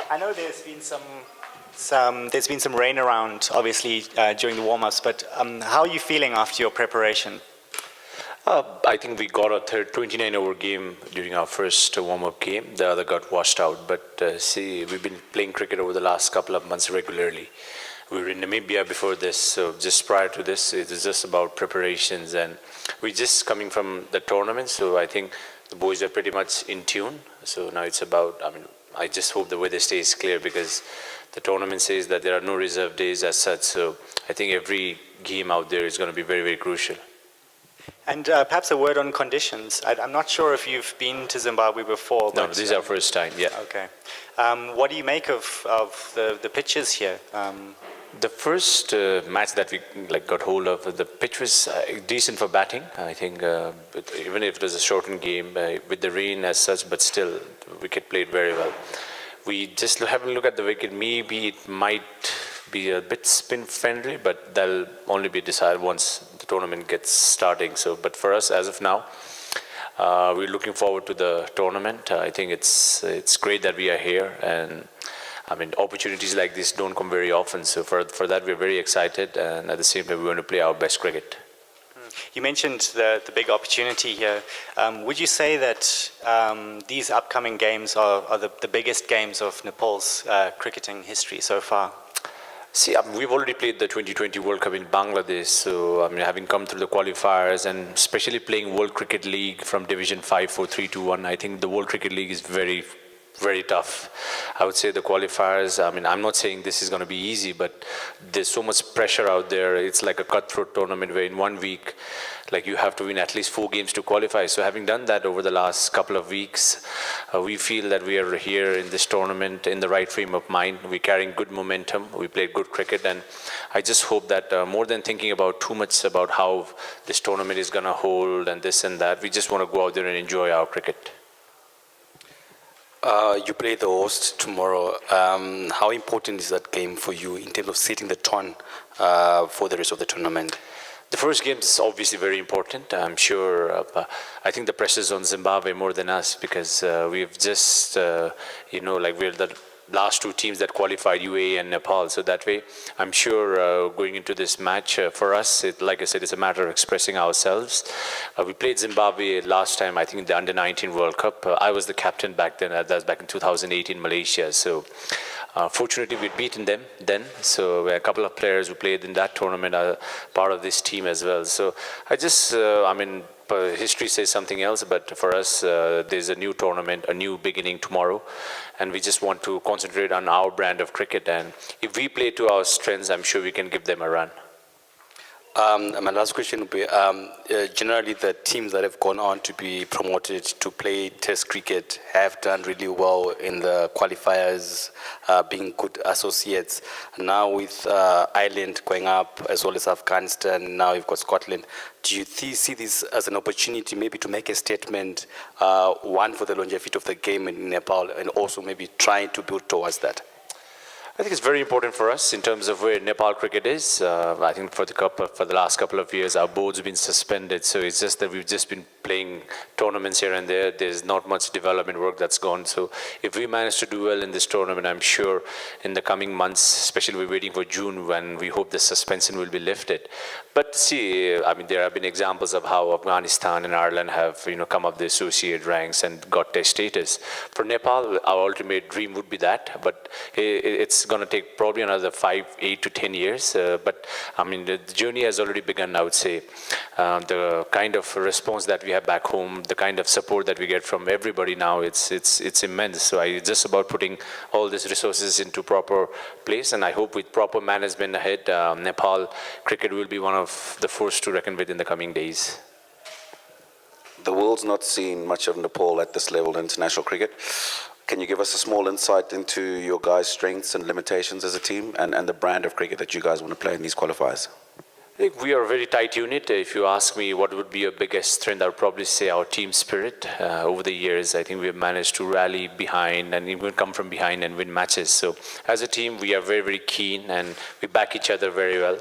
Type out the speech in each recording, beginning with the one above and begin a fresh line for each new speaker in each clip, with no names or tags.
I know there's been some rain around, obviously, during the warm-ups, but how are you feeling after your preparation?
I think we got a 29-over game during our first warm-up game. The other got washed out, but we've been playing cricket over the last couple of months regularly. We were in Namibia before this, so just prior to this, it was just about preparations, and we're just coming from the tournament, so I think the boys are pretty much in tune. So now it's about, I just hope the weather stays clear, because the tournament says that there are no reserve days as such, so I think every game out there is going to be very, very crucial.
And perhaps a word on conditions. I'm not sure if you've been to Zimbabwe before.
No, this is our first time, yeah.
Okay. What do you make of the pitches here?
The first match that we got hold of, the pitch was decent for batting. I think even if it was a shortened game, with the rain as such, but still, the wicket played very well. We just having a look at the wicket, maybe it might be a bit spin friendly, but that'll only be decided once the tournament gets starting. So, but for us, as of now, we're looking forward to the tournament. I think it's great that we are here, and opportunities like this don't come very often. So for that, we're very excited, and at the same time, we want to play our best cricket.
You mentioned the big opportunity here. Would you say that these upcoming games are the biggest games of Nepal's cricketing history so far?
See, we've already played the 2020 World Cup in Bangladesh, so having come through the qualifiers and especially playing World Cricket League from Division 5, 4, 3, 2, 1, I think the World Cricket League is very, very tough. I would say the qualifiers, I'm not saying this is going to be easy, but there's so much pressure out there. It's like a cutthroat tournament where in 1 week, you have to win at least 4 games to qualify. So having done that over the last couple of weeks, we feel that we are here in this tournament in the right frame of mind. We're carrying good momentum. We played good cricket, and I just hope that more than thinking about too much about how this tournament is going to hold and this and that, we just want to go out there and enjoy our cricket.
You play the host tomorrow. How important is that game for you in terms of setting the tone for the rest of the tournament?
The first game is obviously very important. I'm sure, I think the pressure is on Zimbabwe more than us, because we've just, we're the last 2 teams that qualified, UAE and Nepal. So that way, I'm sure going into this match, for us, like I said, it's a matter of expressing ourselves. We played Zimbabwe last time, I think, in the Under-19 World Cup. I was the captain back then. That was back in 2008 in Malaysia. So fortunately, we'd beaten them then. So a couple of players who played in that tournament are part of this team as well. So I just, history says something else, but for us, there's a new tournament, a new beginning tomorrow, and we just want to concentrate on our brand of cricket. And if we play to our strengths, I'm sure we can give them a run.
My last question would be, generally the teams that have gone on to be promoted to play Test cricket have done really well in the qualifiers, being good associates. Now with Ireland going up, as well as Afghanistan, now you've got Scotland. Do you see this as an opportunity maybe to make a statement, one for the longevity of the game in Nepal, and also maybe trying to build towards that?
I think it's very important for us in terms of where Nepal cricket is. I think for the last couple of years, our board's been suspended. So it's just that we've just been playing tournaments here and there. There's not much development work that's gone. So if we manage to do well in this tournament, I'm sure in the coming months, especially we're waiting for June when we hope the suspension will be lifted. But see, there have been examples of how Afghanistan and Ireland have come up the associate ranks and got Test status. For Nepal, our ultimate dream would be that, but it's going to take probably another 8 to 10 years. But the journey has already begun, I would say. The kind of response that we have back home, the kind of support that we get from everybody now, it's immense. So it's just about putting all these resources into proper place, and I hope with proper management ahead, Nepal cricket will be one of the force to reckon with in the coming days.
The world's not seen much of Nepal at this level in international cricket. Can you give us a small insight into your guys' strengths and limitations as a team, and the brand of cricket that you guys want to play in these qualifiers?
I think we are a very tight unit. If you ask me what would be your biggest strength, I would probably say our team spirit. Over the years, I think we have managed to rally behind and even come from behind and win matches. So as a team, we are very, very keen and we back each other very well.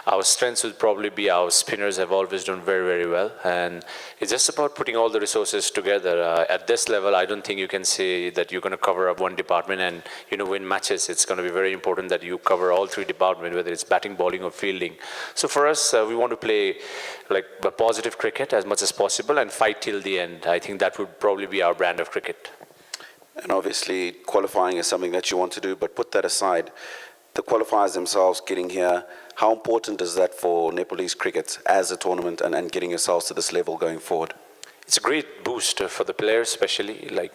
Our strengths would probably be our spinners have always done very, very well. And it's just about putting all the resources together. At this level, I don't think you can say that you're going to cover up one department and win matches. It's going to be very important that you cover all three departments, whether it's batting, bowling, or fielding. So for us, we want to play like a positive cricket as much as possible and fight till the end. I think that would probably be our brand of cricket.
And obviously, qualifying is something that you want to do, but put that aside. The qualifiers themselves getting here, how important is that for Nepalese cricket as a tournament and getting yourselves to this level going forward?
It's a great boost for the players, especially now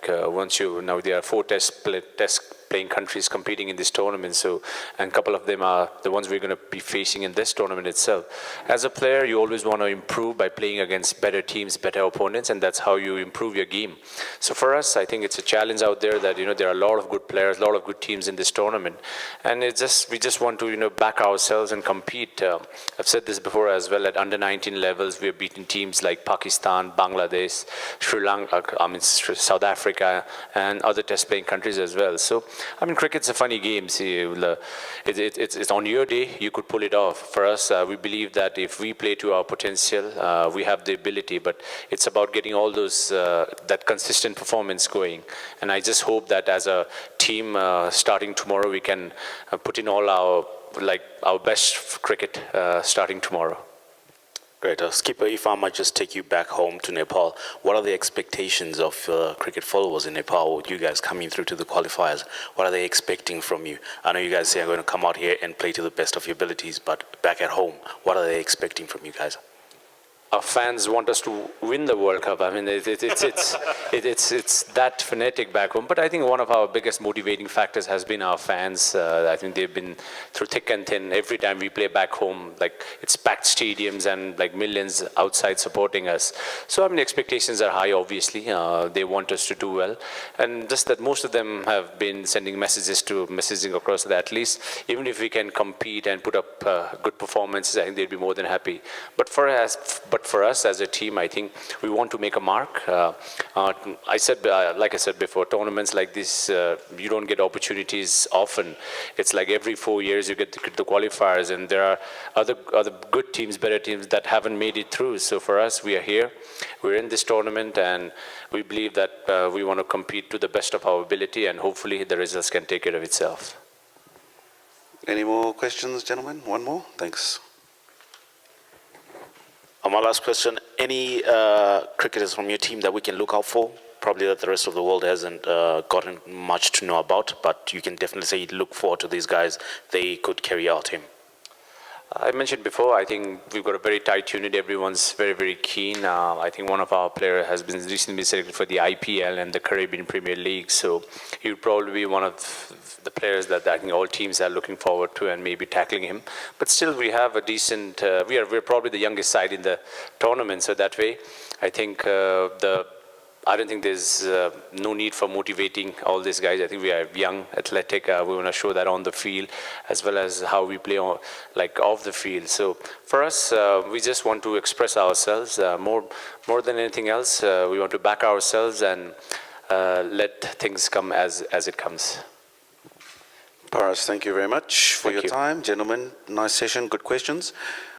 there are 4 test playing countries competing in this tournament. So, and a couple of them are the ones we're going to be facing in this tournament itself. As a player, you always want to improve by playing against better teams, better opponents, and that's how you improve your game. So for us, I think it's a challenge out there that there are a lot of good players, a lot of good teams in this tournament, and we just want to back ourselves and compete. I've said this before as well. At under 19 levels, we have beaten teams like Pakistan, Bangladesh, Sri Lanka, South Africa, and other test playing countries as well. So cricket's a funny game. See, it's on your day, you could pull it off. For us, we believe that if we play to our potential, we have the ability, but it's about getting all those, that consistent performance going. And I just hope that as a team, starting tomorrow, we can put in all our best cricket starting tomorrow.
Great. Skipper, if I might just take you back home to Nepal, what are the expectations of cricket followers in Nepal, you guys coming through to the qualifiers? What are they expecting from you? I know you guys say I'm going to come out here and play to the best of your abilities, but back at home, what are they expecting from you guys?
Our fans want us to win the World Cup. I mean, it's that fanatic back home. But I think one of our biggest motivating factors has been our fans. I think they've been through thick and thin. Every time we play back home, it's packed stadiums and millions outside supporting us. So expectations are high. Obviously, they want us to do well, and just that most of them have been sending messaging across that at least even if we can compete and put up good performances, I think they'd be more than happy. But for us as a team, I think we want to make a mark. Like I said before, tournaments like this, you don't get opportunities often. It's like every 4 years you get the qualifiers, and there are other good teams, better teams that haven't made it through. So for us, we are here, we're in this tournament, and we believe that we want to compete to the best of our ability, and hopefully the results can take care of itself.
Any more questions, gentlemen? One more? Thanks.
My last question, any cricketers from your team that we can look out for? Probably that the rest of the world hasn't gotten much to know about, but you can definitely say look forward to these guys. They could carry our team.
I mentioned before, I think we've got a very tight unit. Everyone's very, very keen. I think one of our players has been recently selected for the IPL and the Caribbean Premier League. So he would probably be one of the players that I think all teams are looking forward to and maybe tackling him. But still, we have a decent, we're probably the youngest side in the tournament. So that way, I think I don't think there's no need for motivating all these guys. I think we are young, athletic. We want to show that on the field as well as how we play off the field. So for us, we just want to express ourselves more than anything else. We want to back ourselves and let things come as it comes.
Paras, thank you very much for your time. Gentlemen, nice session, good questions.